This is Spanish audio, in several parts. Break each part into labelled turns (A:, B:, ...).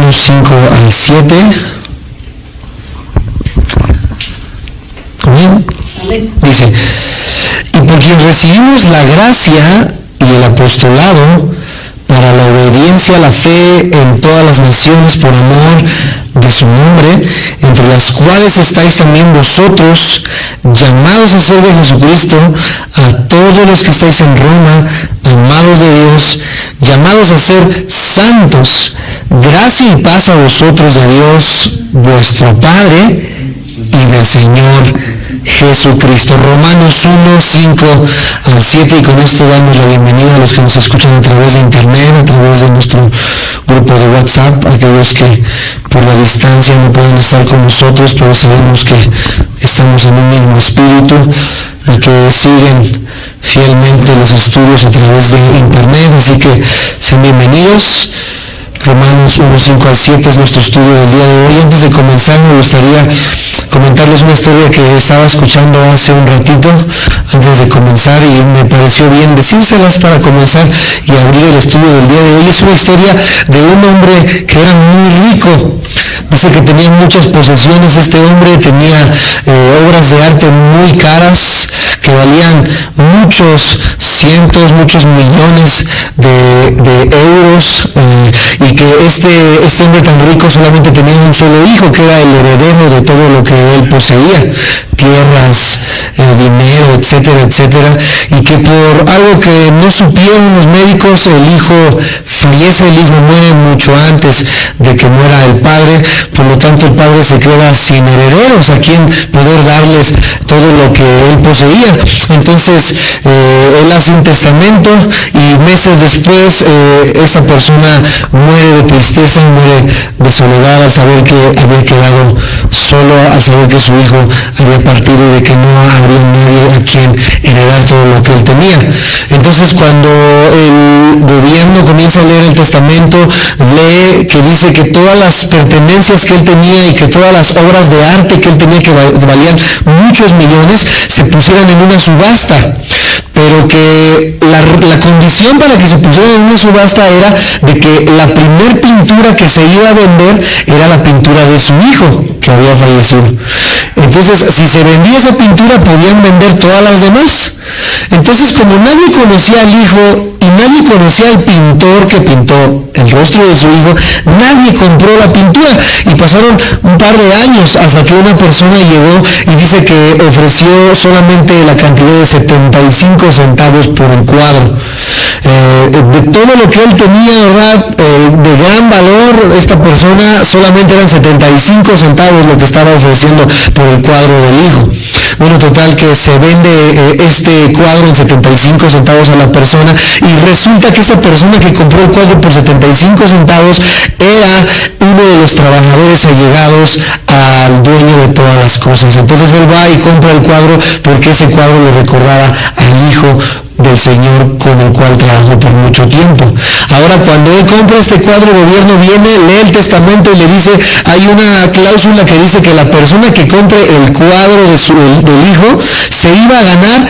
A: Romanos 5 al 7. Amén. Dice, y por quien recibimos la gracia y el apostolado para la obediencia a la fe en todas las naciones por amor de su nombre, entre las cuales estáis también vosotros, llamados a ser de Jesucristo, a todos los que estáis en Roma, amados de Dios, llamados a ser santos, gracia y paz a vosotros de Dios, vuestro Padre, y del Señor Jesucristo. Romanos 1, 5 al 7, y con esto damos la bienvenida a los que nos escuchan a través de internet, a través de nuestro grupo de WhatsApp, aquellos que por la distancia no pueden estar con nosotros, pero sabemos que estamos en un mismo espíritu, y que siguen fielmente los estudios a través de internet, así que sean bienvenidos. Romanos 1, 5 al 7 es nuestro estudio del día de hoy. Antes de comenzar, me gustaría comentarles una historia que estaba escuchando hace un ratito antes de comenzar, y me pareció bien decírselas para comenzar y abrir el estudio del día de hoy. Es una historia de un hombre que era muy rico. Dice que tenía muchas posesiones. Este hombre tenía obras de arte muy caras que valían muchos cientos, muchos millones de euros, y que este hombre tan rico solamente tenía un solo hijo, que era el heredero de todo lo que él poseía, tierras, dinero, etcétera, etcétera, y que por algo que no supieron los médicos, el hijo fallece, el hijo muere mucho antes de que muera el padre. Por lo tanto, el padre se queda sin herederos a quien poder darles todo lo que él poseía. Entonces él hace un testamento, y meses después esa persona muere de tristeza, muere de soledad al saber que había quedado solo, al saber que su hijo había partido y de que no habría nadie a quien heredar todo lo que él tenía. Entonces, cuando el gobierno comienza a leer el testamento, lee que dice que todas las pertenencias que él tenía y que todas las obras de arte que él tenía, que valían muchos millones, se pusieran en una subasta, pero que la condición para que se pusieran en una subasta era de que la primer pintura que se iba a vender era la pintura de su hijo que había fallecido. Entonces, si se vendía esa pintura, podían vender todas las demás. Entonces, como nadie conocía al hijo y nadie conocía al pintor que pintó el rostro de su hijo, nadie compró la pintura, y pasaron un par de años hasta que una persona llegó y dice que ofreció solamente la cantidad de 75 centavos por el cuadro. De todo lo que él tenía, ¿verdad?, de gran valor, esta persona solamente eran 75 centavos lo que estaba ofreciendo por el cuadro del hijo. Bueno, total que se vende este cuadro en 75 centavos a la persona, y resulta que esa persona que compró el cuadro por 75 centavos era uno de los trabajadores allegados al dueño de todas las cosas. Entonces él va y compra el cuadro porque ese cuadro le recordaba al hijo del Señor con el cual trabajó por mucho tiempo. Ahora, cuando él compra este cuadro, el gobierno viene, lee el testamento y le dice, hay una cláusula que dice que la persona que compre el cuadro del hijo se iba a ganar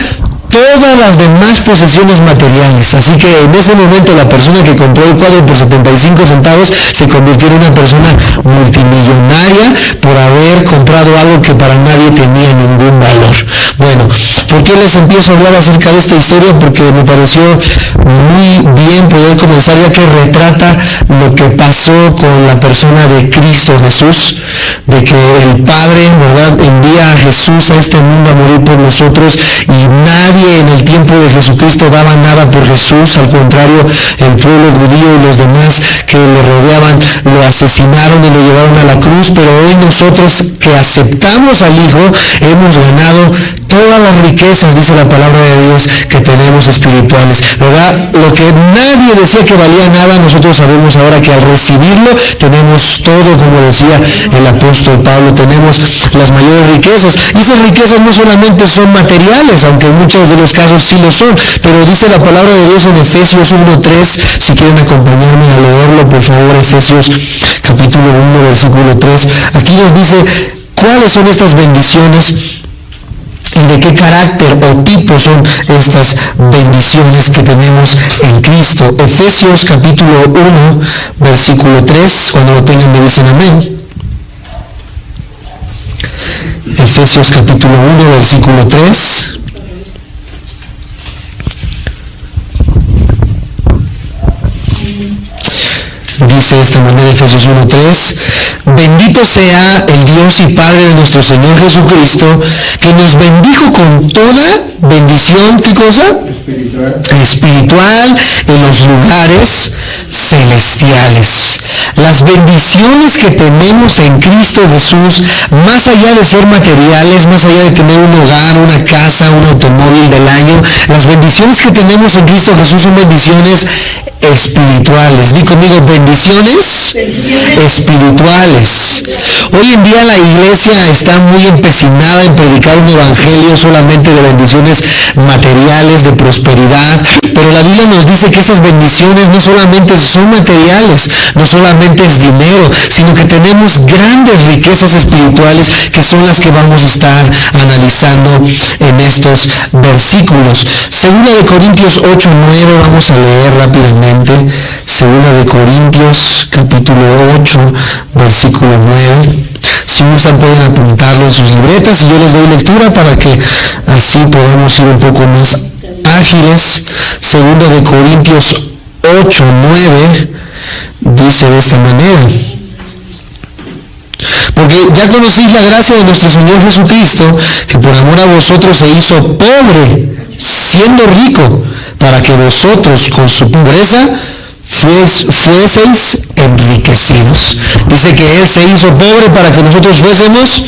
A: todas las demás posesiones materiales. Así que en ese momento la persona que compró el cuadro por 75 centavos se convirtió en una persona multimillonaria por haber comprado algo que para nadie tenía ningún valor. Bueno, ¿por qué les empiezo a hablar acerca de esta historia? Porque me pareció muy bien poder comenzar, ya que retrata lo que pasó con la persona de Cristo Jesús, de que el Padre, ¿verdad?, envía a Jesús a este mundo a morir por nosotros, y nadie en el tiempo de Jesucristo daba nada por Jesús. Al contrario, el pueblo judío y los demás que le rodeaban lo asesinaron y lo llevaron a la cruz. Pero hoy nosotros que aceptamos al Hijo hemos ganado todas las riquezas, dice la palabra de Dios, que tenemos espirituales, ¿verdad? Lo que nadie decía que valía nada, nosotros sabemos ahora que al recibirlo tenemos todo, como decía el apóstol Pablo, tenemos las mayores riquezas. Y esas riquezas no solamente son materiales, aunque en muchos de los casos sí lo son, pero dice la palabra de Dios en Efesios 1:3, si quieren acompañarme a leerlo, por favor, Efesios capítulo 1, versículo 3, aquí nos dice cuáles son estas bendiciones ¿Y de qué carácter o tipo son estas bendiciones que tenemos en Cristo? Efesios capítulo 1, versículo 3, cuando lo tengan me dicen amén. Efesios capítulo 1, versículo 3. Dice de esta manera Efesios 1:3: bendito sea el Dios y Padre de nuestro Señor Jesucristo, que nos bendijo con toda bendición, ¿qué cosa? Espiritual en los lugares celestiales. Las bendiciones que tenemos en Cristo Jesús, más allá de ser materiales, más allá de tener un hogar, una casa, un automóvil del año, las bendiciones que tenemos en Cristo Jesús son bendiciones espirituales. Di conmigo, bendiciones espirituales. Hoy en día la iglesia está muy empecinada en predicar un evangelio solamente de bendiciones materiales, de prosperidad, pero la Biblia nos dice que esas bendiciones no solamente son materiales, no solamente es dinero, sino que tenemos grandes riquezas espirituales que son las que vamos a estar analizando en estos versículos. Segunda de Corintios 8:9, vamos a leer rápidamente. Segunda de Corintios capítulo 8, versículo 9. Si gustan pueden apuntarlo en sus libretas y yo les doy lectura para que así podamos ir un poco más ágiles. Segunda de Corintios 8:9 dice de esta manera: porque ya conocéis la gracia de nuestro Señor Jesucristo, que por amor a vosotros se hizo pobre, siendo rico, para que vosotros con su pobreza fueseis enriquecidos. Dice que Él se hizo pobre para que nosotros fuésemos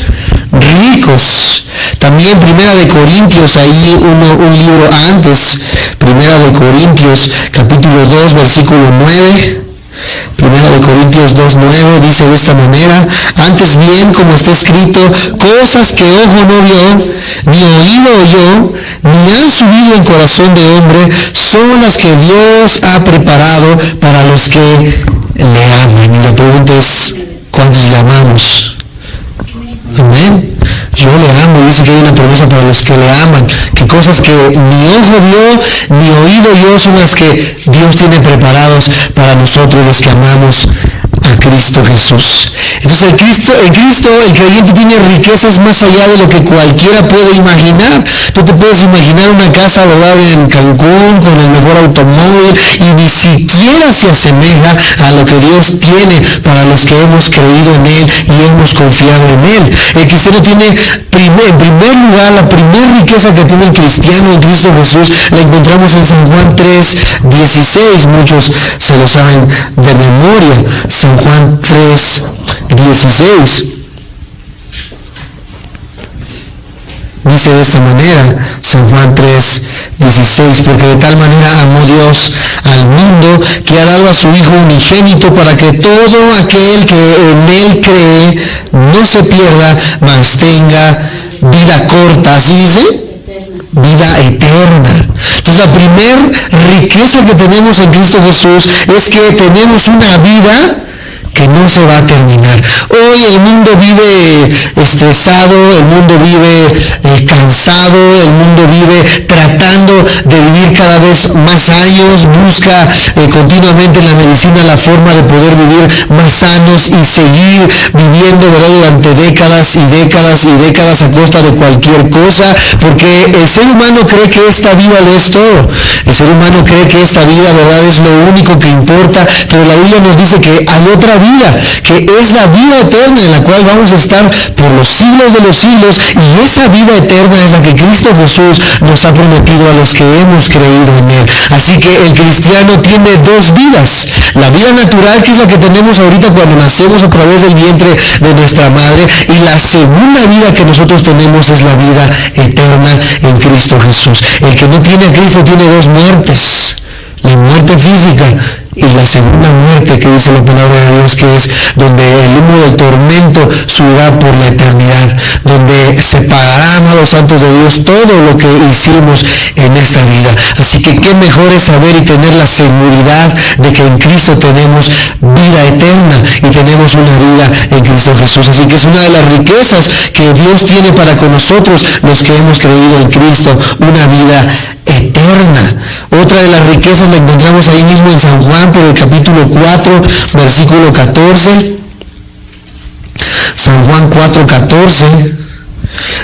A: ricos. También Primera de Corintios, ahí un libro antes, Primera de Corintios capítulo 2, versículo 9. Primera de Corintios 2:9 dice de esta manera: antes bien, como está escrito, cosas que ojo no vio, ni oído oyó, ni han subido en corazón de hombre, son las que Dios ha preparado para los que le aman. Y la pregunta es, ¿cuántos le amamos? Amén. Yo le amo, y dice que hay una promesa para los que le aman, que cosas que ni ojo vio, ni oído oyó, son las que Dios tiene preparados para nosotros los que amamos a Cristo Jesús. Entonces en Cristo el creyente tiene riquezas más allá de lo que cualquiera puede imaginar. Tú te puedes imaginar una casa, ¿verdad?, en Cancún con el mejor automóvil, y ni siquiera se asemeja a lo que Dios tiene para los que hemos creído en Él y hemos confiado en Él. El cristiano tiene, en primer lugar, la primera riqueza que tiene el cristiano en Cristo Jesús la encontramos en San Juan 3:16. Muchos se lo saben de memoria. San Juan 3:16 dice de esta manera, San Juan 3:16: porque de tal manera amó Dios al mundo, que ha dado a su Hijo unigénito, para que todo aquel que en Él cree no se pierda, mas tenga vida corta. ¿Así dice? Vida eterna. Entonces la primera riqueza que tenemos en Cristo Jesús es que tenemos una vida que no se va a terminar. Hoy el mundo vive estresado, el mundo vive cansado, el mundo vive tratando de vivir cada vez más años, busca continuamente en la medicina la forma de poder vivir más sanos y seguir viviendo, ¿verdad?, durante décadas y décadas y décadas a costa de cualquier cosa, porque el ser humano cree que esta vida lo es todo. El ser humano cree que esta vida, ¿verdad?, es lo único que importa, pero la Biblia nos dice que hay otra vida, que es la vida eterna, en la cual vamos a estar por los siglos de los siglos, y esa vida eterna es la que Cristo Jesús nos ha prometido a los que hemos creído en Él. Así que el cristiano tiene dos vidas: la vida natural, que es la que tenemos ahorita cuando nacemos a través del vientre de nuestra madre, y la segunda vida que nosotros tenemos es la vida eterna en Cristo Jesús. El que no tiene a Cristo tiene dos muertes: la muerte física y la segunda muerte, que dice la palabra de Dios, que es donde el humo del tormento subirá por la eternidad, donde se pagará, amados santos de Dios, todo lo que hicimos en esta vida. Así que qué mejor es saber y tener la seguridad de que en Cristo tenemos vida eterna y tenemos una vida en Cristo Jesús. Así que es una de las riquezas que Dios tiene para con nosotros, los que hemos creído en Cristo, una vida eterna. Otra de las riquezas la encontramos ahí mismo en San Juan, por el capítulo 4, versículo 14. San Juan 4:14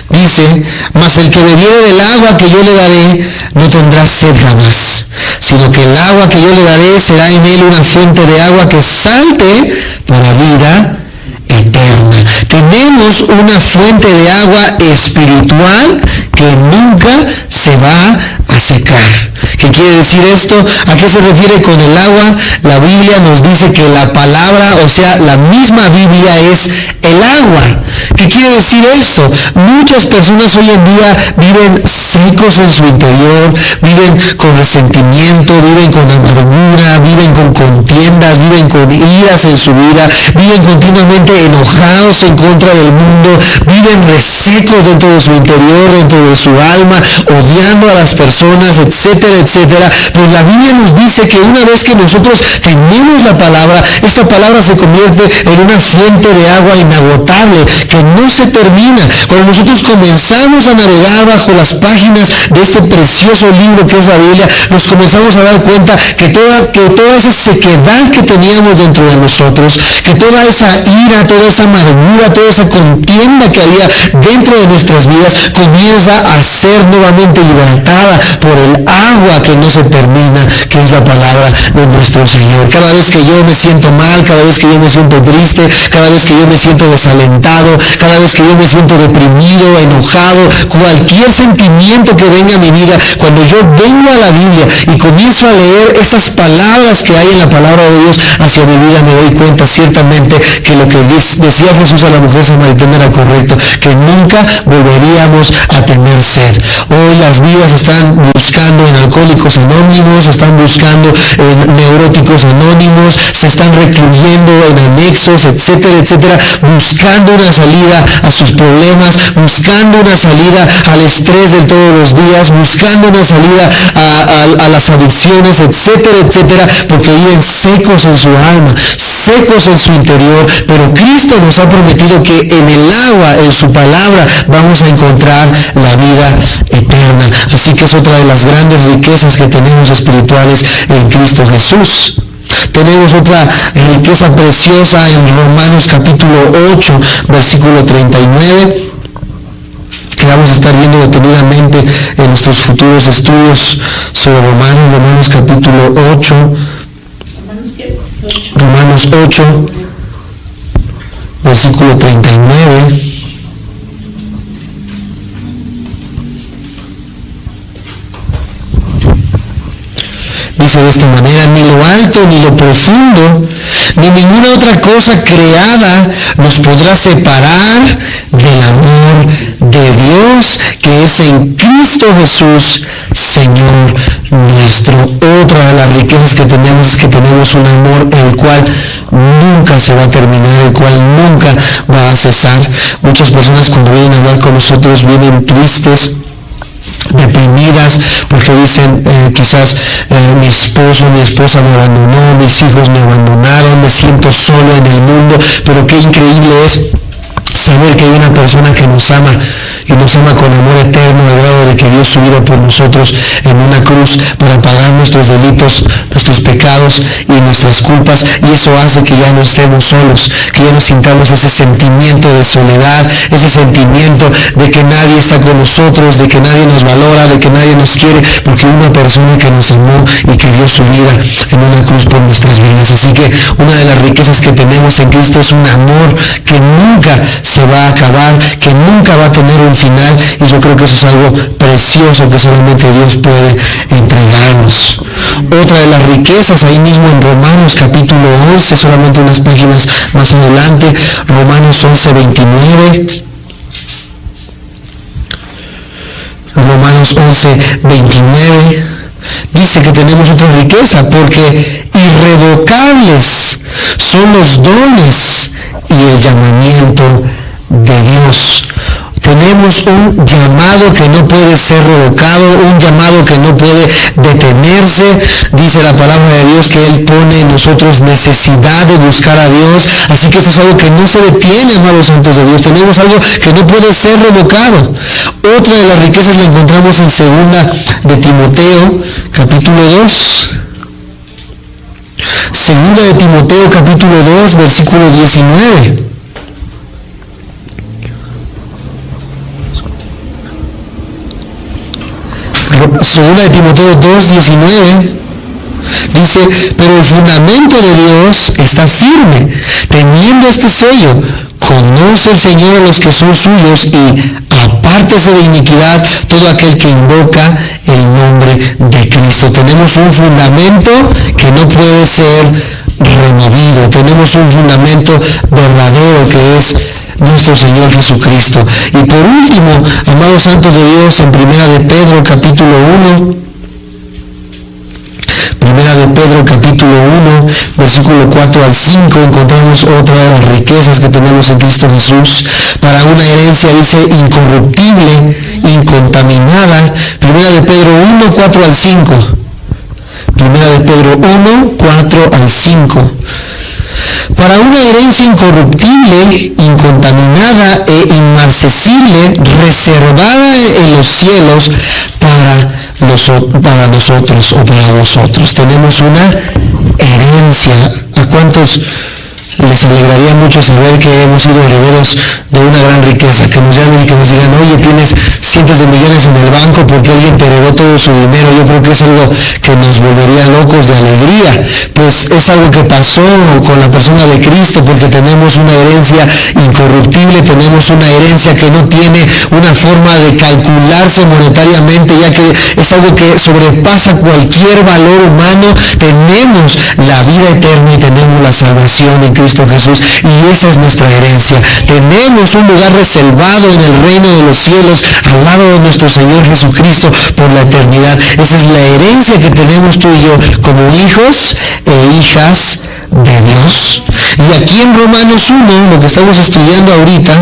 A: dice: mas el que bebiere del agua que yo le daré no tendrá sed jamás, sino que el agua que yo le daré será en él una fuente de agua que salte para vida eterna. Tenemos una fuente de agua espiritual que nunca se va a secar. ¿Qué quiere decir esto? ¿A qué se refiere con el agua? La Biblia nos dice que la palabra, o sea, la misma Biblia es el agua. ¿Qué quiere decir esto? Muchas personas hoy en día viven secos en su interior, viven con resentimiento, viven con amargura, viven con contiendas, viven con iras en su vida, viven continuamente enojados en contra del mundo, viven resecos dentro de su interior, dentro de su alma, odiando a las personas, etcétera, etcétera. Pues la Biblia nos dice que una vez que nosotros tenemos la palabra, esa palabra se convierte en una fuente de agua inagotable que no se termina. Cuando nosotros comenzamos a navegar bajo las páginas de este precioso libro que es la Biblia, nos comenzamos a dar cuenta que toda esa sequedad que teníamos dentro de nosotros, que toda esa ira, toda esa amargura, toda esa contienda que había dentro de nuestras vidas comienza a ser nuevamente hidratada por el agua que no se termina, que es la palabra de nuestro Señor. Cada vez que yo me siento mal, cada vez que yo me siento triste, cada vez que yo me siento desalentado, cada vez que yo me siento deprimido, enojado, cualquier sentimiento que venga a mi vida, cuando yo vengo a la Biblia y comienzo a leer esas palabras que hay en la palabra de Dios hacia mi vida, me doy cuenta ciertamente que lo que decía Jesús a la mujer samaritana era correcto, que nunca volveríamos a tener sed. Hoy las vidas están buscando en Alcohólicos Anónimos, están buscando en Neuróticos Anónimos, se están recluyendo en anexos, etcétera, etcétera, buscando una salida a sus problemas, buscando una salida al estrés de todos los días, buscando una salida a las adicciones, etcétera, etcétera, porque viven secos en su alma, secos en su interior. Pero Cristo nos ha prometido que en el agua, en su palabra, vamos a encontrar la vida eterna. Así que es otra de las grandes riquezas que tenemos espirituales en Cristo Jesús. Tenemos otra riqueza preciosa en Romanos capítulo 8, versículo 39, que vamos a estar viendo detenidamente en nuestros futuros estudios sobre Romanos capítulo 8, Romanos 8, versículo 39. Dice de esta manera: ni lo alto, ni lo profundo, ni ninguna otra cosa creada nos podrá separar del amor de Dios que es en Cristo Jesús, Señor nuestro. Otra de las riquezas que tenemos es que tenemos un amor el cual nunca se va a terminar, el cual nunca va a cesar. Muchas personas cuando vienen a hablar con nosotros vienen tristes, deprimidas, porque dicen quizás mi esposo, mi esposa me abandonó, mis hijos me abandonaron, me siento solo en el mundo. Pero qué increíble es saber que hay una persona que nos ama y nos ama con amor eterno, al grado de que dio su vida por nosotros en una cruz para pagar nuestros delitos, nuestros pecados y nuestras culpas. Y eso hace que ya no estemos solos, que ya no sintamos ese sentimiento de soledad, ese sentimiento de que nadie está con nosotros, de que nadie nos valora, de que nadie nos quiere, porque una persona que nos amó y que dio su vida en una cruz por nuestras vidas. Así que una de las riquezas que tenemos en Cristo es un amor que nunca se va a acabar, que nunca va a tener un final, y yo creo que eso es algo precioso que solamente Dios puede entregarnos. Otra de las riquezas ahí mismo en Romanos capítulo 11, solamente unas páginas más adelante, Romanos 11, 29. Romanos 11, 29 dice que tenemos otra riqueza, porque irrevocables son los dones y el llamamiento de Dios. Tenemos un llamado que no puede ser revocado, un llamado que no puede detenerse. Dice la palabra de Dios que Él pone en nosotros necesidad de buscar a Dios. Así que esto es algo que no se detiene, amados santos de Dios. Tenemos algo que no puede ser revocado. Otra de las riquezas la encontramos en 2 de Timoteo, capítulo 2. 2 de Timoteo, capítulo 2, versículo 19. Segunda de Timoteo 2:19 dice: pero el fundamento de Dios está firme, teniendo este sello: conoce el Señor a los que son suyos, y apártese de iniquidad todo aquel que invoca el nombre de Cristo. Tenemos un fundamento que no puede ser removido. Tenemos un fundamento verdadero que es nuestro Señor Jesucristo. Y por último, amados santos de Dios, en 1 de Pedro capítulo 1, 1 de Pedro capítulo 1, versículo 4 al 5, encontramos otra de las riquezas que tenemos en Cristo Jesús, para una herencia, dice, incorruptible, incontaminada. 1 de Pedro 1, 4 al 5. 1 de Pedro 1, 4 al 5. Para una herencia incorruptible, incontaminada e inmarcesible, reservada en los cielos para nosotros o para vosotros. Tenemos una herencia. ¿A cuántos les alegraría mucho saber que hemos sido herederos de una gran riqueza? Que nos llamen y que nos digan: oye, tienes cientos de millones en el banco porque alguien te heredó todo su dinero. Yo creo que es algo que nos volvería locos de alegría. Pues es algo que pasó con la persona de Cristo, porque tenemos una herencia incorruptible, tenemos una herencia que no tiene una forma de calcularse monetariamente, ya que es algo que sobrepasa cualquier valor humano. Tenemos la vida eterna y tenemos la salvación en Cristo Jesús, y esa es nuestra herencia. Tenemos un lugar reservado en el reino de los cielos al lado de nuestro Señor Jesucristo por la eternidad. Esa es la herencia que tenemos tú y yo como hijos e hijas de Dios. Y aquí en Romanos 1, lo que estamos estudiando ahorita,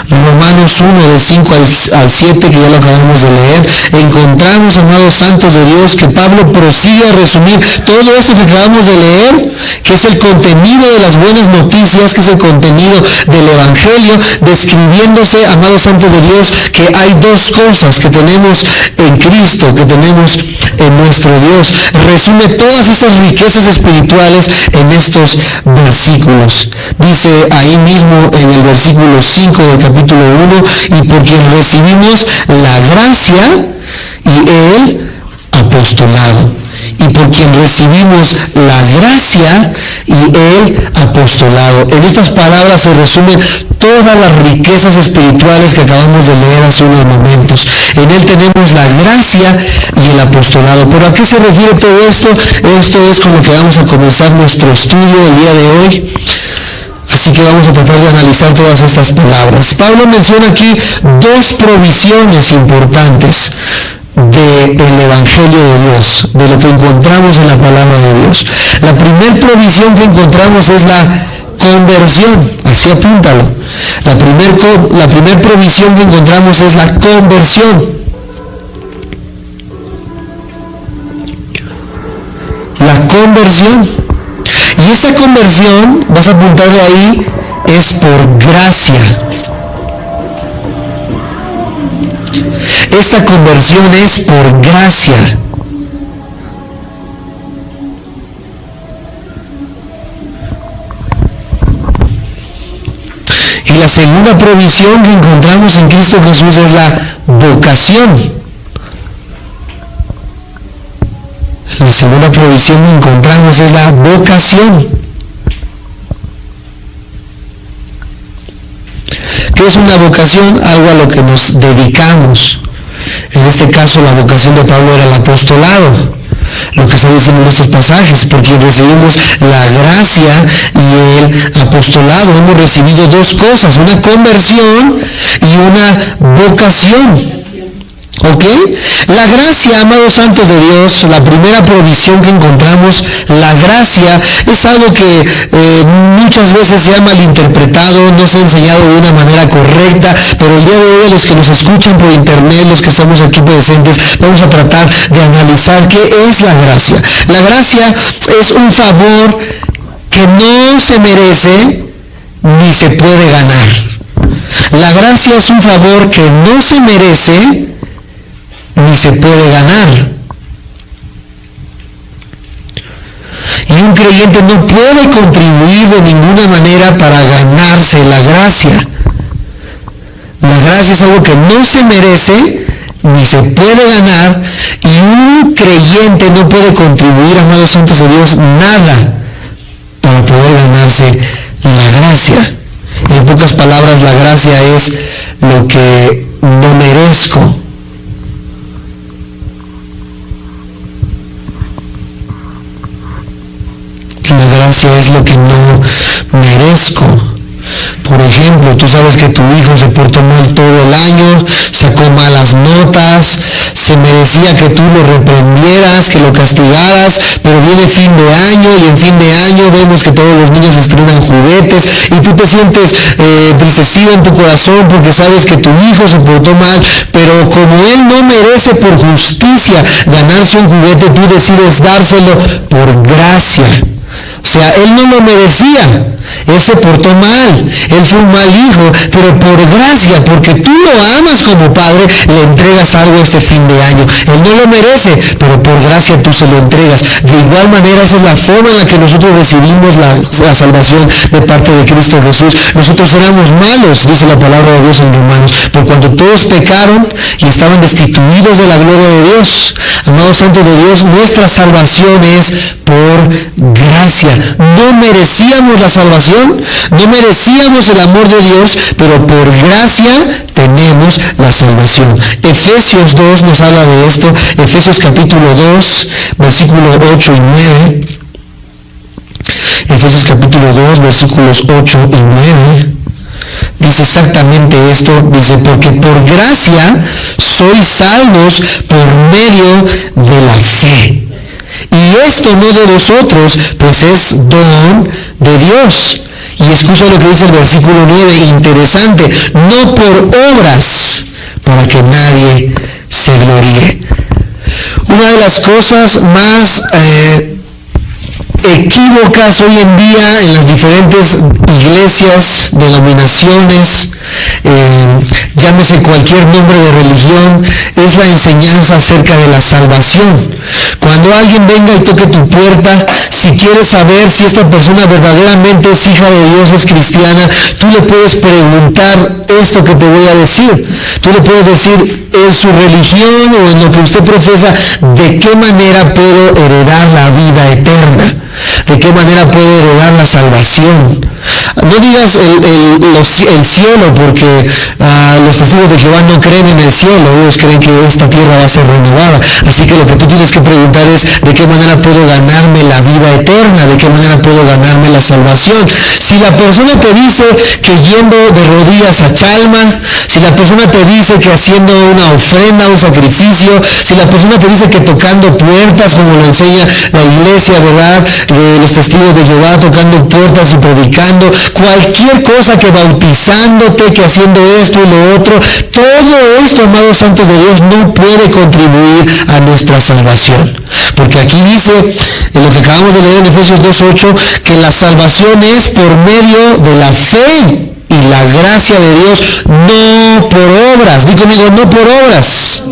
A: Romanos 1 del 5 al 7, que ya lo acabamos de leer, encontramos, amados santos de Dios, que Pablo prosigue a resumir todo esto que acabamos de leer, que es el contenido de las buenas noticias, que es el contenido del Evangelio, describiéndose, amados santos de Dios, que hay dos cosas que tenemos en Cristo, que tenemos en nuestro Dios. Resume todas esas riquezas espirituales en estos versículos. Dice ahí mismo en el versículo 5 del capítulo 1: y por quien recibimos la gracia y el apostolado. Y por quien recibimos la gracia y el apostolado. En estas palabras se resumen todas las riquezas espirituales que acabamos de leer hace unos momentos. En él tenemos la gracia y el apostolado. ¿Pero a qué se refiere todo esto? Esto es con lo que vamos a comenzar nuestro estudio el día de hoy. Así que vamos a tratar de analizar todas estas palabras. Pablo menciona aquí dos provisiones importantes del Evangelio de Dios, de lo que encontramos en la palabra de Dios. La primera provisión que encontramos es la conversión. Así apúntalo. La primera provisión que encontramos es la conversión. La conversión. Y esa conversión, vas a apuntarle ahí, es por gracia. Esa conversión es por gracia. Y la segunda provisión que encontramos en Cristo Jesús es la vocación. La segunda provisión que encontramos es la vocación. ¿Qué es una vocación? Algo a lo que nos dedicamos. En este caso, la vocación de Pablo era el apostolado, lo que está diciendo en estos pasajes, porque recibimos la gracia y el apostolado. Hemos recibido dos cosas: una conversión y una vocación. ¿Ok? La gracia, amados santos de Dios, la primera provisión que encontramos, la gracia, es algo que muchas veces se ha malinterpretado, no se ha enseñado de una manera correcta, pero el día de hoy, los que nos escuchan por internet, los que somos aquí presentes, vamos a tratar de analizar qué es la gracia. La gracia es un favor que no se merece ni se puede ganar. La gracia es un favor que no se merece ni se puede ganar. Y un creyente no puede contribuir de ninguna manera para ganarse la gracia. La gracia es algo que no se merece ni se puede ganar, y un creyente no puede contribuir, amados santos de Dios, nada para poder ganarse la gracia. En pocas palabras, la gracia es lo que no merezco. La gracia es lo que no merezco. Por ejemplo, tú sabes que tu hijo se portó mal todo el año, sacó malas notas, se merecía que tú lo reprendieras, que lo castigaras, pero viene fin de año y en fin de año vemos que todos los niños estrenan juguetes y tú te sientes entristecido en tu corazón porque sabes que tu hijo se portó mal, pero como él no merece por justicia ganarse un juguete, tú decides dárselo por gracia. O sea, él no lo merecía, él se portó mal, él fue un mal hijo, pero por gracia, porque tú lo amas como padre, le entregas algo este fin de año. Él no lo merece, pero por gracia tú se lo entregas. De igual manera, esa es la forma en la que nosotros recibimos la salvación de parte de Cristo Jesús. Nosotros éramos malos, dice la palabra de Dios en Romanos, por cuanto todos pecaron y estaban destituidos de la gloria de Dios. Amados santos de Dios, nuestra salvación es por gracia. No merecíamos la salvación, no merecíamos el amor de Dios, pero por gracia tenemos la salvación. Efesios 2 nos habla de esto. Efesios capítulo 2, versículos 8 y 9. Efesios capítulo 2, versículos 8 y 9. Dice exactamente esto, dice, porque por gracia sois salvos por medio de la fe. Y esto no de vosotros, pues es don de Dios. Y escucha lo que dice el versículo 9, interesante, no por obras, para que nadie se gloríe. Una de las cosas más equívocas hoy en día en las diferentes iglesias, denominaciones, llámese cualquier nombre de religión, es la enseñanza acerca de la salvación. Cuando alguien venga y toque tu puerta, si quieres saber si esta persona verdaderamente es hija de Dios, es cristiana, tú le puedes preguntar esto que te voy a decir. Tú le puedes decir en su religión o en lo que usted profesa, de qué manera puedo heredar la vida eterna. ¿De qué manera puedo heredar la salvación? No digas el cielo, porque los testigos de Jehová no creen en el cielo, ellos creen que esta tierra va a ser renovada. Así que lo que tú tienes que preguntar es, ¿de qué manera puedo ganarme la vida eterna? ¿De qué manera puedo ganarme la salvación? Si la persona te dice que yendo de rodillas a Chalma, si la persona te dice que haciendo una ofrenda, un sacrificio, si la persona te dice que tocando puertas, como lo enseña la iglesia, ¿verdad?, de los testigos de Jehová, tocando puertas y predicando, cualquier cosa, que bautizándote, que haciendo esto y lo otro, todo esto, amados santos de Dios, no puede contribuir a nuestra salvación. Porque aquí dice, en lo que acabamos de leer en Efesios 2:8, que la salvación es por medio de la fe y la gracia de Dios, no por obras. Digo conmigo, no por obras,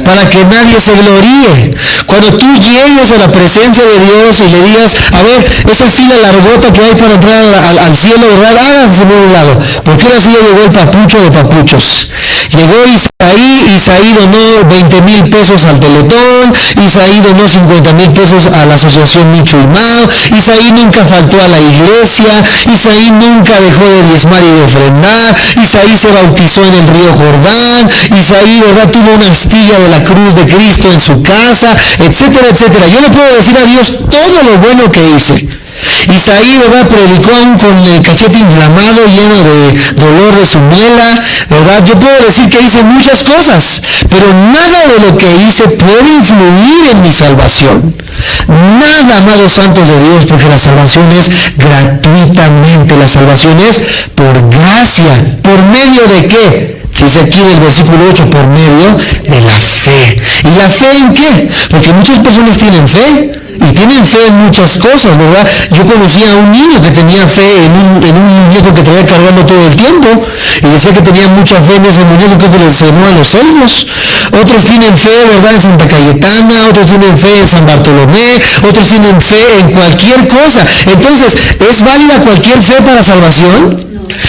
A: para que nadie se gloríe. Cuando tú llegues a la presencia de Dios y le digas, a ver, esa fila largota que hay para entrar al cielo, ¿verdad?, háganse por un lado. Porque ahora sí llegó el papucho de papuchos. Llegó Isaí donó 20,000 pesos al Teletón, Isaí donó 50,000 pesos a la asociación Micho y Mao, Isaí nunca faltó a la iglesia, Isaí nunca dejó de diezmar y de ofrendar, Isaí se bautizó en el río Jordán, Isaí, ¿verdad?, tuvo una astilla de la cruz de Cristo en su casa, etcétera, etcétera. Yo le puedo decir a Dios todo lo bueno que hice, Isaí, ¿verdad?, predicó aún con el cachete inflamado, lleno de dolor de su muela, ¿verdad? Yo puedo decir que hice muchas cosas, pero nada de lo que hice puede influir en mi salvación. Nada, amados santos de Dios, porque la salvación es gratuitamente, la salvación es por gracia. ¿Por medio de qué? Dice aquí en el versículo 8, por medio de la fe. ¿Y la fe en qué? Porque muchas personas tienen fe, y tienen fe en muchas cosas, ¿verdad? Yo conocí a un niño que tenía fe en un muñeco que traía cargando todo el tiempo, y decía que tenía mucha fe en ese muñeco, creo que le frenó a los elfos. Otros tienen fe, ¿verdad?, en Santa Cayetana, otros tienen fe en San Bartolomé, otros tienen fe en cualquier cosa. Entonces, ¿es válida cualquier fe para salvación?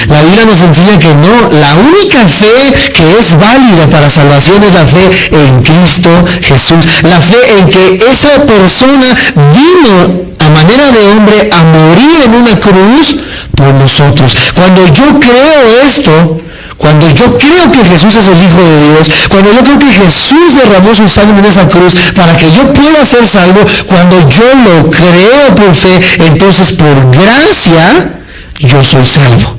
A: La Biblia nos enseña que no. La única fe que es válida para salvación es la fe en Cristo Jesús. La fe en que esa persona vino a manera de hombre a morir en una cruz por nosotros. Cuando yo creo esto, cuando yo creo que Jesús es el Hijo de Dios, cuando yo creo que Jesús derramó su sangre en esa cruz para que yo pueda ser salvo, cuando yo lo creo por fe, entonces por gracia yo soy salvo.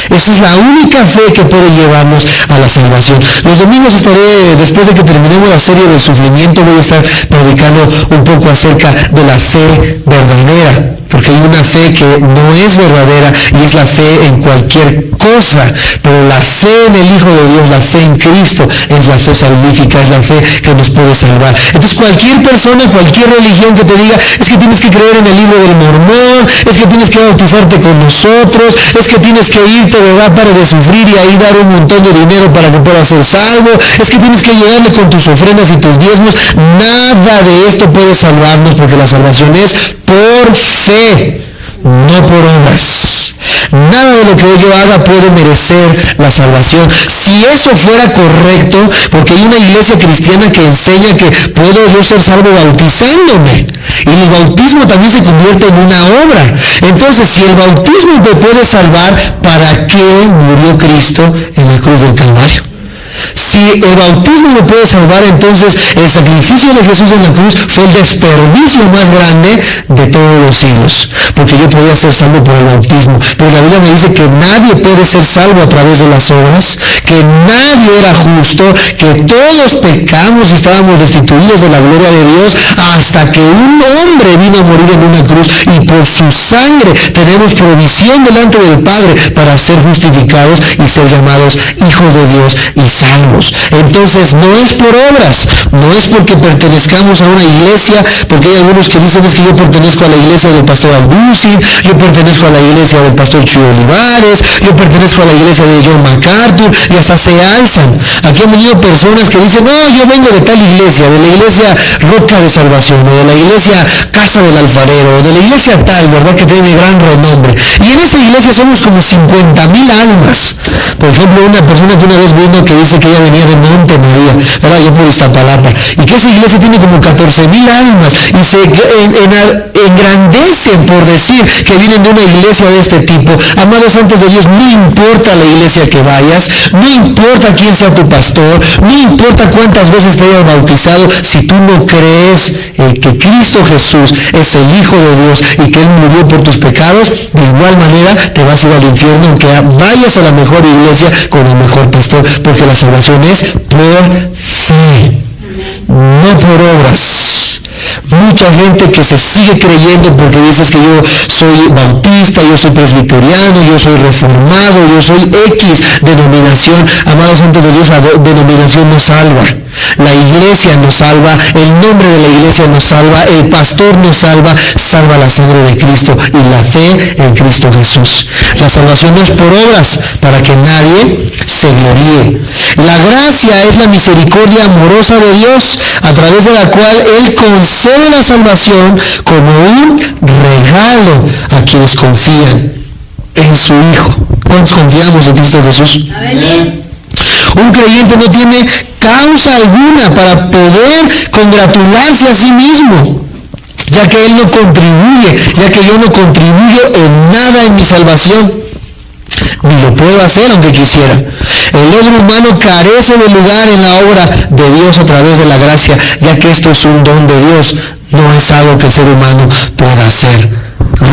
A: Esa es la única fe que puede llevarnos a la salvación. Los domingos estaré, después de que terminemos la serie del sufrimiento, voy a estar predicando un poco acerca de la fe verdadera, porque hay una fe que no es verdadera y es la fe en cualquier cosa, pero la fe en el Hijo de Dios, la fe en Cristo, es la fe salvífica, es la fe que nos puede salvar. Entonces cualquier persona, cualquier religión que te diga, es que tienes que creer en el libro del Mormón, es que tienes que bautizarte con nosotros, es que tienes que irte, ¿verdad?, para de sufrir y ahí dar un montón de dinero para que puedas ser salvo, es que tienes que llegarle con tus ofrendas y tus diezmos, nada de esto puede salvarnos, porque la salvación es por fe, no por obras. Nada de lo que yo haga puede merecer la salvación. Si eso fuera correcto, porque hay una iglesia cristiana que enseña que puedo yo ser salvo bautizándome, y el bautismo también se convierte en una obra. Entonces, si el bautismo me puede salvar, ¿para qué murió Cristo en la cruz del Calvario? Si el bautismo me puede salvar, entonces el sacrificio de Jesús en la cruz fue el desperdicio más grande de todos los siglos, porque yo podía ser salvo por el bautismo. Pero la Biblia me dice que nadie puede ser salvo a través de las obras, que nadie era justo, que todos pecamos y estábamos destituidos de la gloria de Dios, hasta que un hombre vino a morir en una cruz, y por su sangre tenemos provisión delante del Padre para ser justificados y ser llamados hijos de Dios y salvos. Entonces no es por obras, no es porque pertenezcamos a una iglesia, porque hay algunos que dicen, es que yo pertenezco a la iglesia del pastor Albusi, yo pertenezco a la iglesia del pastor Chuy Olivares, yo pertenezco a la iglesia de John MacArthur, y hasta se alzan. Aquí han venido personas que dicen, no, yo vengo de tal iglesia, de la iglesia Roca de Salvación, o de la iglesia Casa del Alfarero, o de la iglesia tal, ¿verdad?, que tiene gran renombre. Y en esa iglesia somos como 50,000 almas. Por ejemplo, una persona que una vez vino que dice que ella venía de Monte María, ¿verdad?, yo por Iztapalapa, y que esa iglesia tiene como 14,000 almas, y se engrandecen por decir que vienen de una iglesia de este tipo. Amados santos de Dios, no importa la iglesia que vayas, no importa quién sea tu pastor, no importa cuántas veces te hayas bautizado, si tú no crees que Cristo Jesús es el Hijo de Dios y que Él murió por tus pecados, de igual manera te vas a ir al infierno, aunque vayas a la mejor iglesia con el mejor pastor, porque la salvación es por fe, no por obras. Mucha gente que se sigue creyendo porque dices que yo soy bautista, yo soy presbiteriano, yo soy reformado, yo soy X denominación. Amados santos de Dios, la denominación nos salva. La iglesia nos salva, el nombre de la iglesia nos salva, el pastor nos salva, salva la sangre de Cristo y la fe en Cristo Jesús. La salvación no es por obras, para que nadie se gloríe. La gracia es la misericordia amorosa de Dios, a través de la cual Él concede la salvación como un regalo a quienes confían en su Hijo. ¿Cuántos confiamos en Cristo Jesús? Amén. Un creyente no tiene causa alguna para poder congratularse a sí mismo, ya que él no contribuye, ya que yo no contribuyo en nada en mi salvación, ni lo puedo hacer aunque quisiera. El hombre humano carece de lugar en la obra de Dios a través de la gracia, ya que esto es un don de Dios, no es algo que el ser humano pueda hacer.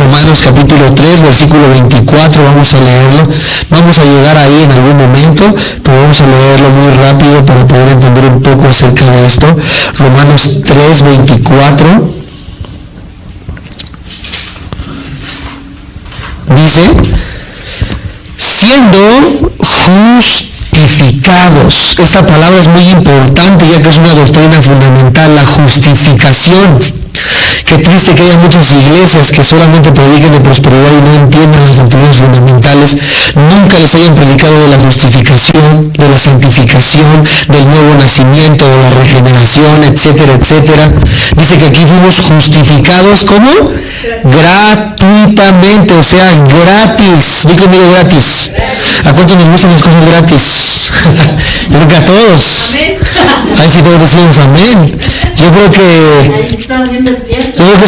A: Romanos capítulo 3, versículo 24, vamos a leerlo. Vamos a llegar ahí en algún momento, pero vamos a leerlo muy rápido para poder entender un poco acerca de esto. Romanos 3, 24. Dice, siendo justificados. Esta palabra es muy importante ya que es una doctrina fundamental, la justificación. Qué triste que haya muchas iglesias que solamente prediquen de prosperidad y no entiendan las doctrinas fundamentales, nunca les hayan predicado de la justificación, de la santificación, del nuevo nacimiento, de la regeneración, etcétera, etcétera. Dice que aquí fuimos justificados, ¿cómo? Gratuitamente, o sea, gratis. Di conmigo, gratis. ¿A cuántos nos gustan las cosas gratis? Yo creo que a todos. Ahí sí todos decimos amén. Yo creo que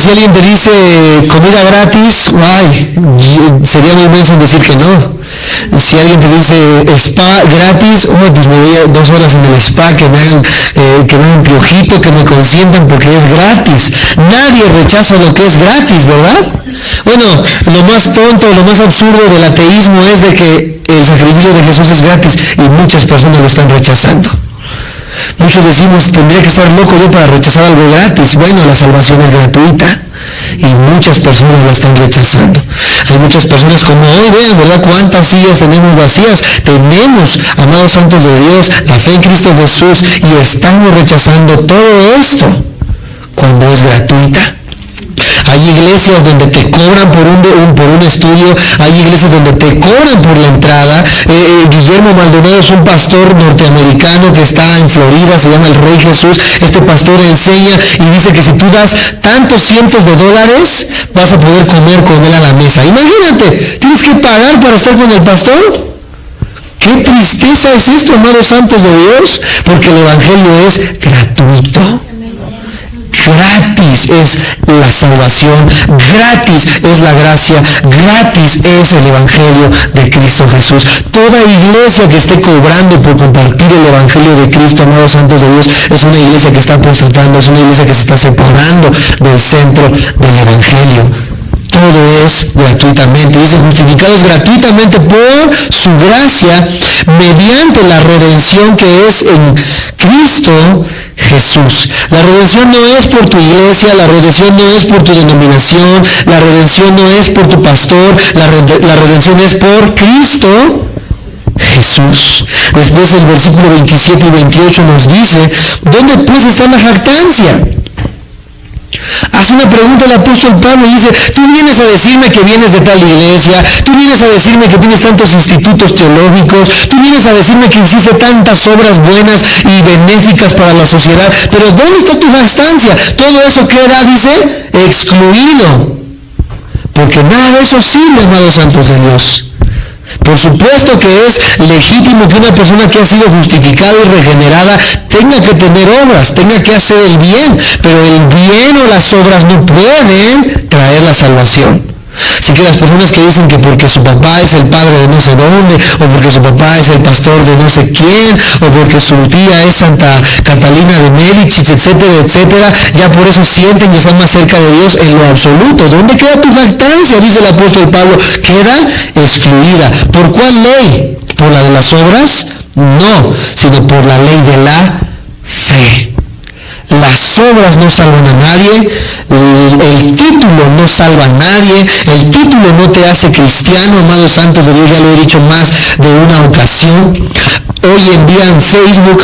A: si alguien te dice comida gratis, ay, sería muy menso decir que no. Si alguien te dice spa gratis, pues me voy a 2 horas en el spa, que me hagan un piojito, que me consientan porque es gratis. Nadie rechaza lo que es gratis, ¿verdad? Bueno, lo más tonto, lo más absurdo del ateísmo es de que el sacrificio de Jesús es gratis y muchas personas lo están rechazando. Muchos decimos, tendría que estar loco yo para rechazar algo gratis. Bueno, la salvación es gratuita y muchas personas la están rechazando. Hay muchas personas como hoy, vean, ¿verdad? ¿Cuántas sillas tenemos vacías? Tenemos, amados santos de Dios, la fe en Cristo Jesús y estamos rechazando todo esto cuando es gratuita. Hay iglesias donde te cobran por un estudio, hay iglesias donde te cobran por la entrada. Guillermo Maldonado es un pastor norteamericano que está en Florida, se llama el Rey Jesús. Este pastor enseña y dice que si tú das tantos cientos de dólares, vas a poder comer con él a la mesa. Imagínate, tienes que pagar para estar con el pastor. ¡Qué tristeza es esto, amados santos de Dios! Porque el evangelio es gratuito. Gratis es la salvación, gratis es la gracia, gratis es el evangelio de Cristo Jesús. Toda iglesia que esté cobrando por compartir el evangelio de Cristo, amados santos de Dios, es una iglesia que está apostatando, es una iglesia que se está separando del centro del evangelio. Todo es gratuitamente, dice justificados gratuitamente por su gracia mediante la redención que es en Cristo Jesús. La redención no es por tu iglesia, la redención no es por tu denominación, la redención no es por tu pastor, la redención es por Cristo Jesús. Después el versículo 27 y 28 nos dice, ¿dónde pues está la jactancia? Hace una pregunta el apóstol Pablo y dice, tú vienes a decirme que vienes de tal iglesia, tú vienes a decirme que tienes tantos institutos teológicos, tú vienes a decirme que hiciste tantas obras buenas y benéficas para la sociedad, pero ¿dónde está tu jactancia? Todo eso queda, dice, excluido, porque nada de eso sirve, amados santos de Dios. Por supuesto que es legítimo que una persona que ha sido justificada y regenerada tenga que tener obras, tenga que hacer el bien, pero el bien o las obras no pueden traer la salvación. Así que las personas que dicen que porque su papá es el padre de no sé dónde, o porque su papá es el pastor de no sé quién, o porque su tía es Santa Catalina de Médicis, etcétera, etcétera, ya por eso sienten que están más cerca de Dios en lo absoluto. ¿Dónde queda tu jactancia? Dice el apóstol Pablo. Queda excluida. ¿Por cuál ley? ¿Por la de las obras? No, sino por la ley de la fe. Las obras no salvan a nadie, el título no salva a nadie, el título no te hace cristiano, amados santos de Dios, ya lo he dicho más de una ocasión. Hoy en día en Facebook,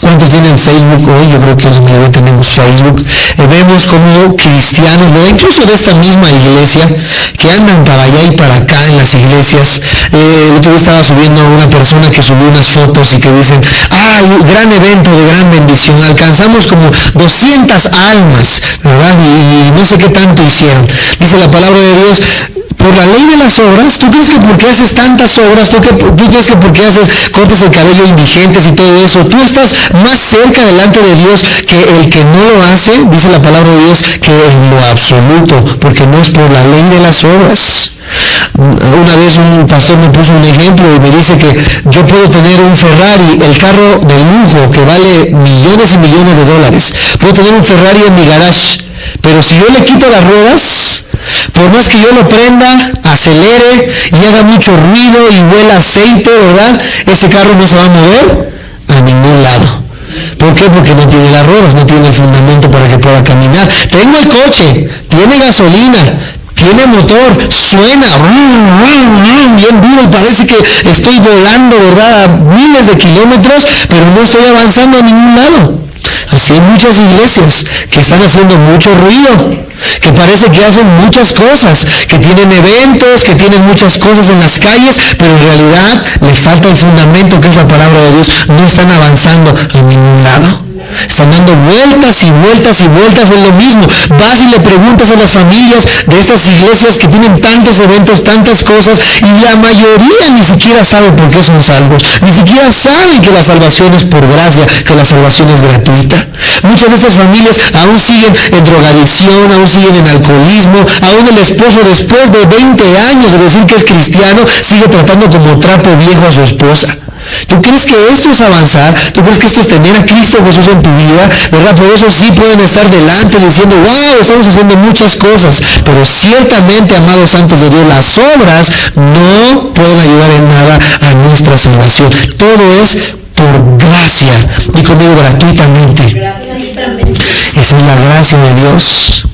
A: ¿cuántos tienen Facebook hoy? Yo creo que la mayoría tenemos Facebook. Vemos como cristianos, incluso de esta misma iglesia, que andan para allá y para acá en las iglesias. El otro día estaba subiendo una persona que subió unas fotos y que dicen, gran evento de gran bendición, alcanzamos como 200 almas, ¿verdad? Y no sé qué tanto hicieron. Dice la palabra de Dios, por la ley de las obras, ¿tú crees que porque haces tantas obras, tú crees que porque cortas el cabello indigentes y todo eso, tú estás más cerca delante de Dios que el que no lo hace? Dice la palabra de Dios que en lo absoluto, porque no es por la ley de las obras. Una vez un pastor me puso un ejemplo y me dice que yo puedo tener un Ferrari, el carro de lujo que vale millones y millones de dólares. Puedo tener un Ferrari en mi garage, pero si yo le quito las ruedas, Por más que yo lo prenda, acelere y haga mucho ruido y huela aceite, ¿verdad? Ese carro no se va a mover a ningún lado. ¿Por qué? Porque no tiene las ruedas, no tiene el fundamento para que pueda caminar. Tengo el coche, tiene gasolina, tiene motor, suena bien duro, parece que estoy volando, ¿verdad?, a miles de kilómetros, pero no estoy avanzando a ningún lado. Así hay muchas iglesias que están haciendo mucho ruido, que parece que hacen muchas cosas, que tienen eventos, que tienen muchas cosas en las calles, pero en realidad le falta el fundamento que es la palabra de Dios. No están avanzando a ningún lado. Están dando vueltas y vueltas y vueltas en lo mismo. Vas y le preguntas a las familias de esas iglesias que tienen tantos eventos, tantas cosas, y la mayoría ni siquiera sabe por qué son salvos. Ni siquiera saben que la salvación es por gracia, que la salvación es gratuita. Muchas de estas familias aún siguen en drogadicción, aún siguen en alcoholismo, aún el esposo, después de 20 años de decir que es cristiano, sigue tratando como trapo viejo a su esposa. ¿Tú crees que esto es avanzar? ¿Tú crees que esto es tener a Cristo Jesús en tu vida? ¿Verdad? Por eso sí pueden estar delante diciendo, wow, estamos haciendo muchas cosas. Pero ciertamente, amados santos de Dios, las obras no pueden ayudar en nada a nuestra salvación. Todo es por gracia. Y conmigo, gratuitamente. Esa es la gracia de Dios.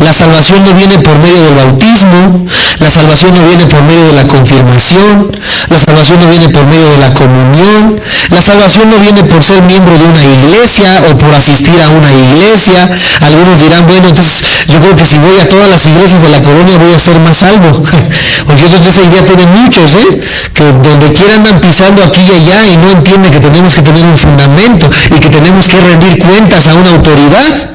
A: La salvación no viene por medio del bautismo, la salvación no viene por medio de la confirmación, la salvación no viene por medio de la comunión, la salvación no viene por ser miembro de una iglesia o por asistir a una iglesia. Algunos dirán, bueno, entonces yo creo que si voy a todas las iglesias de la colonia voy a ser más salvo. Porque yo creo que esa idea tiene muchos, que donde quiera andan pisando aquí y allá y no entienden que tenemos que tener un fundamento y que tenemos que rendir cuentas a una autoridad.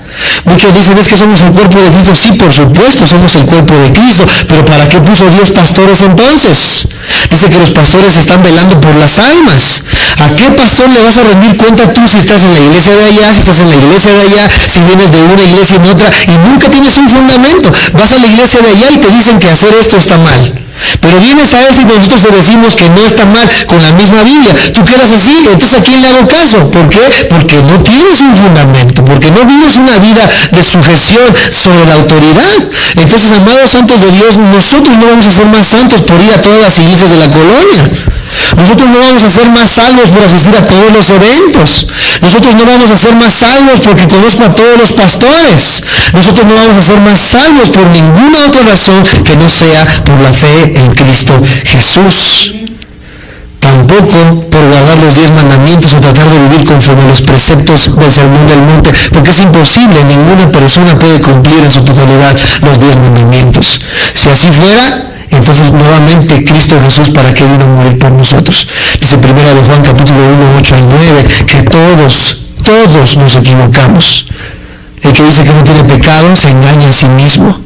A: Muchos dicen, es que somos el cuerpo de Cristo. Sí, por supuesto, somos el cuerpo de Cristo, pero ¿para qué puso Dios pastores entonces? Dice que los pastores están velando por las almas. ¿A qué pastor le vas a rendir cuenta tú si estás en la iglesia de allá, si estás en la iglesia de allá, si vienes de una iglesia en otra y nunca tienes un fundamento? Vas a la iglesia de allá y te dicen que hacer esto está mal. Pero vienes a este y nosotros te decimos que no está mal con la misma Biblia. Tú quedas así, entonces ¿a quién le hago caso? ¿Por qué? Porque no tienes un fundamento, porque no vives una vida de sujeción sobre la autoridad. Entonces, amados santos de Dios, nosotros no vamos a ser más santos por ir a todas las iglesias de la colonia. Nosotros no vamos a ser más salvos por asistir a todos los eventos. Nosotros no vamos a ser más salvos porque conozco a todos los pastores. Nosotros no vamos a ser más salvos por ninguna otra razón que no sea por la fe en Cristo Jesús. Tampoco por guardar los 10 mandamientos o tratar de vivir conforme a los preceptos del Sermón del Monte, porque es imposible, ninguna persona puede cumplir en su totalidad los 10 mandamientos. Si así fuera, entonces nuevamente Cristo Jesús, ¿para qué vino a morir por nosotros? Dice 1 de Juan capítulo 1, 8 al 9, que todos nos equivocamos. El que dice que no tiene pecado se engaña a sí mismo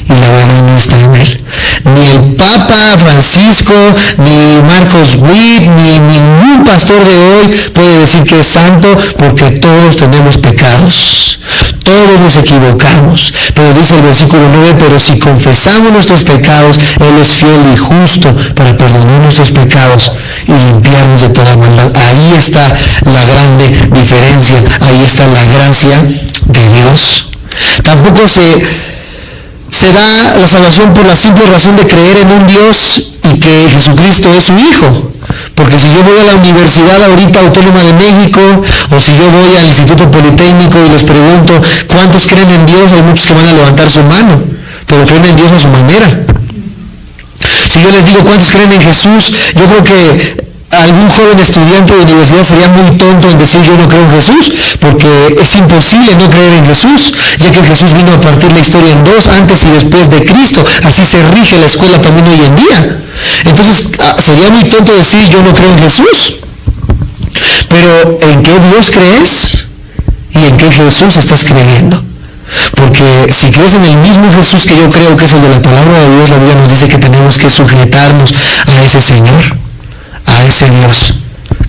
A: y la verdad no está en él. Ni el Papa Francisco, ni Marcos Witt, ni ningún pastor de hoy puede decir que es santo, porque todos tenemos pecados. Todos nos equivocamos. Pero dice el versículo 9, pero si confesamos nuestros pecados, Él es fiel y justo para perdonar nuestros pecados y limpiarnos de toda maldad. Ahí está la grande diferencia, ahí está la gracia de Dios. Tampoco se da la salvación por la simple razón de creer en un Dios y que Jesucristo es su Hijo. Porque si yo voy a la Universidad ahorita Autónoma de México, o si yo voy al Instituto Politécnico y les pregunto cuántos creen en Dios, hay muchos que van a levantar su mano, pero creen en Dios a su manera. Si yo les digo cuántos creen en Jesús, yo creo que algún joven estudiante de universidad sería muy tonto en decir yo no creo en Jesús, porque es imposible no creer en Jesús, ya que Jesús vino a partir la historia en dos, antes y después de Cristo. Así se rige la escuela también hoy en día. Entonces sería muy tonto decir yo no creo en Jesús. Pero ¿en qué Dios crees? ¿Y en qué Jesús estás creyendo? Porque si crees en el mismo Jesús que yo creo, que es el de la palabra de Dios, la Biblia nos dice que tenemos que sujetarnos a ese Señor, a ese Dios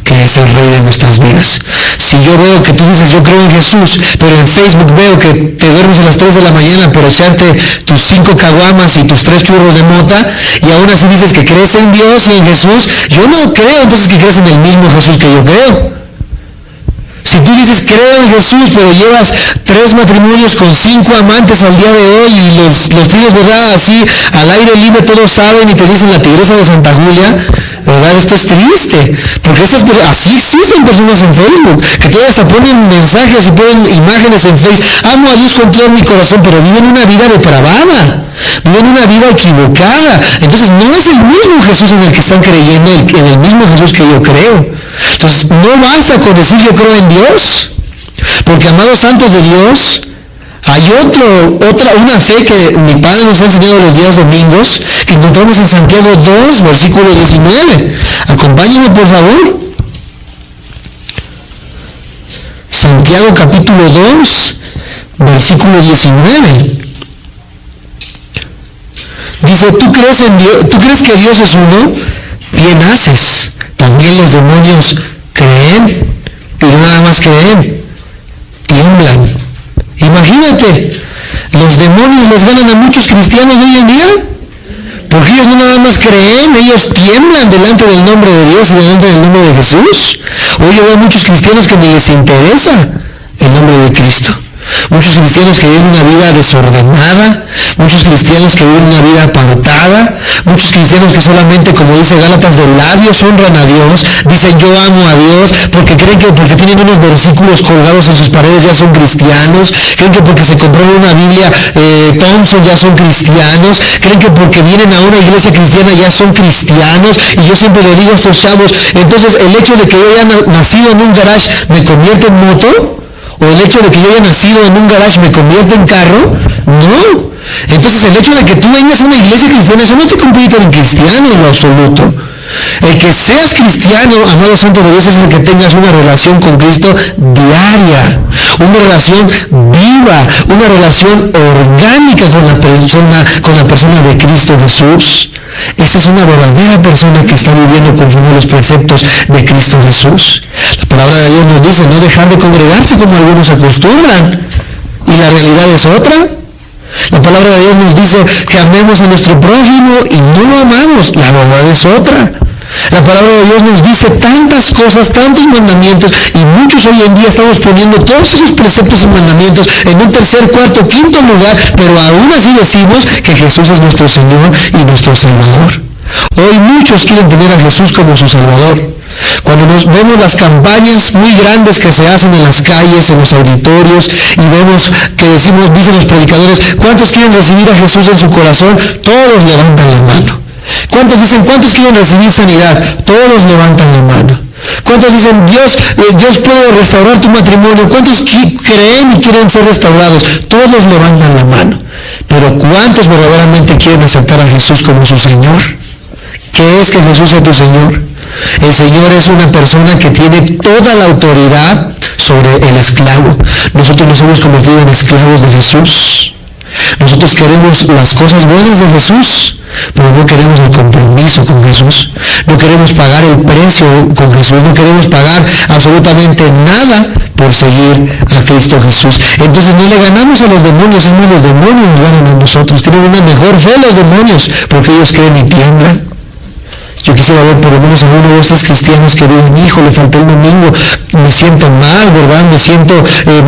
A: que es el Rey de nuestras vidas. Si yo veo que tú dices yo creo en Jesús, pero en Facebook veo que te duermes a las 3 de la mañana por echarte tus 5 caguamas y tus 3 churros de mota, y aún así dices que crees en Dios y en Jesús, yo no creo entonces que crees en el mismo Jesús que yo creo. Si tú dices creo en Jesús, pero llevas 3 matrimonios con 5 amantes al día de hoy y los tienes, ¿verdad? Así al aire libre, todos saben y te dicen la tigresa de Santa Julia, ¿verdad? Esto es triste, porque así existen personas en Facebook, que todavía se ponen mensajes y ponen imágenes en Facebook. Amo a Dios con todo mi corazón, pero viven una vida depravada, viven una vida equivocada. Entonces no es el mismo Jesús en el que están creyendo, en el mismo Jesús que yo creo. Entonces no basta con decir yo creo en Dios, porque amados santos de Dios, hay una fe que mi padre nos ha enseñado los días domingos, que encontramos en Santiago 2, versículo 19. Acompáñenme por favor. Santiago capítulo 2, versículo 19. Dice, ¿tú crees que Dios es uno? Bien haces. También los demonios creen, pero nada más creen, tiemblan. Imagínate, los demonios les ganan a muchos cristianos de hoy en día, porque ellos no nada más creen, ellos tiemblan delante del nombre de Dios y delante del nombre de Jesús. Hoy yo veo a muchos cristianos que ni les interesa el nombre de Cristo. Muchos cristianos que viven una vida desordenada, muchos cristianos que viven una vida apartada, muchos cristianos que solamente, como dice Gálatas, de labios honran a Dios, dicen yo amo a Dios, porque creen que porque tienen unos versículos colgados en sus paredes ya son cristianos, creen que porque se compraron una Biblia Thompson ya son cristianos, creen que porque vienen a una iglesia cristiana ya son cristianos. Y yo siempre le digo a estos chavos, entonces el hecho de que yo haya nacido en un garage me convierte en moto, o el hecho de que yo haya nacido en un garage me convierte en carro. No. Entonces el hecho de que tú vengas a una iglesia cristiana, eso no te convierte en cristiano en lo absoluto. El que seas cristiano, amados santos de Dios, es el que tengas una relación con Cristo diaria, una relación viva, una relación orgánica con la persona de Cristo Jesús. Esa es una verdadera persona que está viviendo conforme a los preceptos de Cristo Jesús. La palabra de Dios nos dice no dejar de congregarse como algunos acostumbran, y la realidad es otra. La palabra de Dios nos dice que amemos a nuestro prójimo y no lo amamos. La verdad es otra. La palabra de Dios nos dice tantas cosas, tantos mandamientos, y muchos hoy en día estamos poniendo todos esos preceptos y mandamientos en un tercer, cuarto, quinto lugar, pero aún así decimos que Jesús es nuestro Señor y nuestro Salvador. Hoy muchos quieren tener a Jesús como su Salvador. Cuando vemos las campañas muy grandes que se hacen en las calles, en los auditorios, y vemos que dicen los predicadores, ¿cuántos quieren recibir a Jesús en su corazón? Todos levantan la mano. ¿Cuántos dicen, cuántos quieren recibir sanidad? Todos levantan la mano. ¿Cuántos dicen, Dios puede restaurar tu matrimonio? ¿Cuántos creen y quieren ser restaurados? Todos levantan la mano. Pero ¿cuántos verdaderamente quieren aceptar a Jesús como su Señor? ¿Qué es que Jesús sea tu Señor? El Señor es una persona que tiene toda la autoridad sobre el esclavo. Nosotros nos hemos convertido en esclavos de Jesús. Nosotros queremos las cosas buenas de Jesús, pero no queremos el compromiso con Jesús. No queremos pagar el precio con Jesús. No queremos pagar absolutamente nada por seguir a Cristo Jesús. Entonces no le ganamos a los demonios, sino los demonios nos ganan a nosotros. Tienen una mejor fe los demonios, porque ellos creen y tiemblan. Yo quisiera ver por lo menos a uno de esos cristianos que digan, hijo, le falté el domingo, me siento mal, ¿verdad? Me siento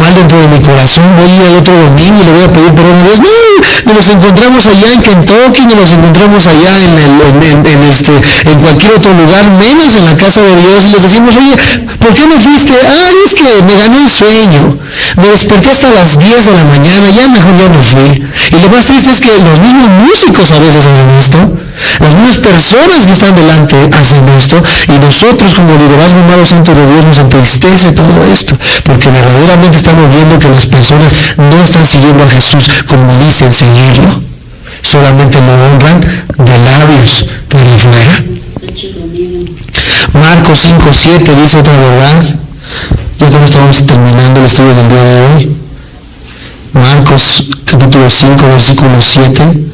A: mal dentro de mi corazón, voy a ir al otro domingo y le voy a pedir perdón a Dios. No, nos encontramos allá en Kentucky, nos encontramos allá en cualquier otro lugar, menos en la casa de Dios, y les decimos, oye, ¿por qué no fuiste? Ay, es que me ganó el sueño, me desperté hasta las 10 de la mañana, ya mejor ya no fui. Y lo más triste es que los mismos músicos a veces hacen esto. Las mismas personas que están delante hacen esto, y nosotros como liderazgo, amados santos de Dios, nos entristece todo esto, porque verdaderamente estamos viendo que las personas no están siguiendo a Jesús como dicen seguirlo, solamente lo honran de labios para afuera. Marcos 5:7 dice otra verdad. Ya con esto vamos terminando el estudio del día de hoy. Marcos capítulo 5 versículo 7.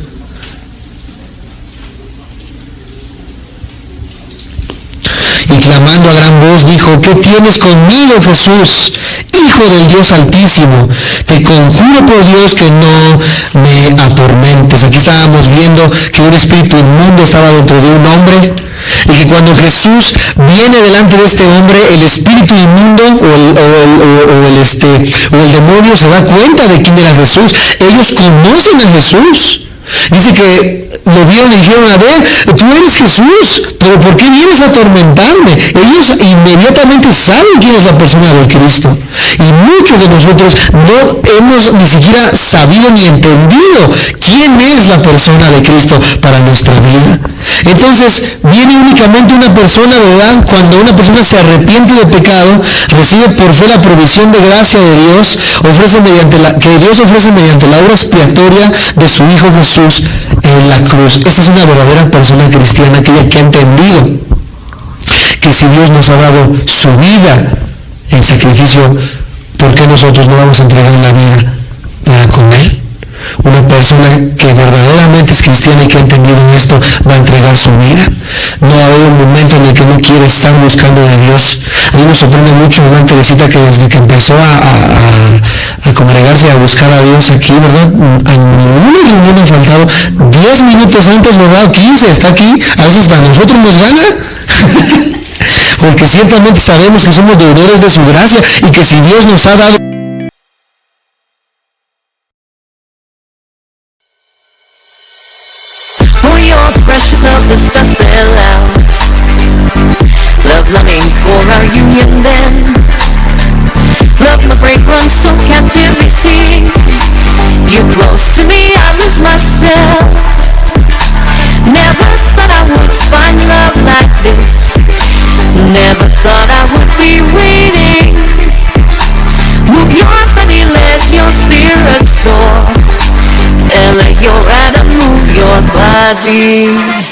A: Y clamando a gran voz dijo, ¿qué tienes conmigo, Jesús, Hijo del Dios Altísimo? Te conjuro por Dios que no me atormentes. Aquí estábamos viendo que un espíritu inmundo estaba dentro de un hombre. y que cuando Jesús viene delante de este hombre, el espíritu inmundo o el demonio se da cuenta de quién era Jesús. Ellos conocen a Jesús. Dice que lo vieron y dijeron, a ver, tú eres Jesús, pero ¿por qué vienes a atormentarme? Ellos inmediatamente saben quién es la persona del Cristo. Y muchos de nosotros no hemos ni siquiera sabido ni entendido quién es la persona de Cristo para nuestra vida. Entonces, viene únicamente una persona, ¿verdad? Cuando una persona se arrepiente de pecado, recibe por fe la provisión de gracia de Dios, que Dios ofrece mediante la obra expiatoria de su Hijo Jesús en la cruz. Esa es una verdadera persona cristiana, aquella que ha entendido que si Dios nos ha dado su vida en sacrificio, ¿por qué nosotros no vamos a entregar la vida para con Él? Una persona que verdaderamente es cristiana y que ha entendido esto va a entregar su vida. No va a haber un momento en el que no quiere estar buscando de Dios. A mí me sorprende mucho, hermana Teresita, que desde que empezó a congregarse, a buscar a Dios aquí, ¿verdad? A ninguna reunión ha faltado. 10 minutos antes, ¿verdad? 15, está aquí. A veces a nosotros nos gana. Porque ciertamente sabemos que somos deudores de su gracia y que si Dios nos ha dado
B: precious love, the stars fell out. Love longing for our union then. Love my fragrance so captively see. You close to me, I lose myself. Never thought I would find love like this. Never thought I would be waiting. Move your body, let your spirit soar. And let your Adam move your body.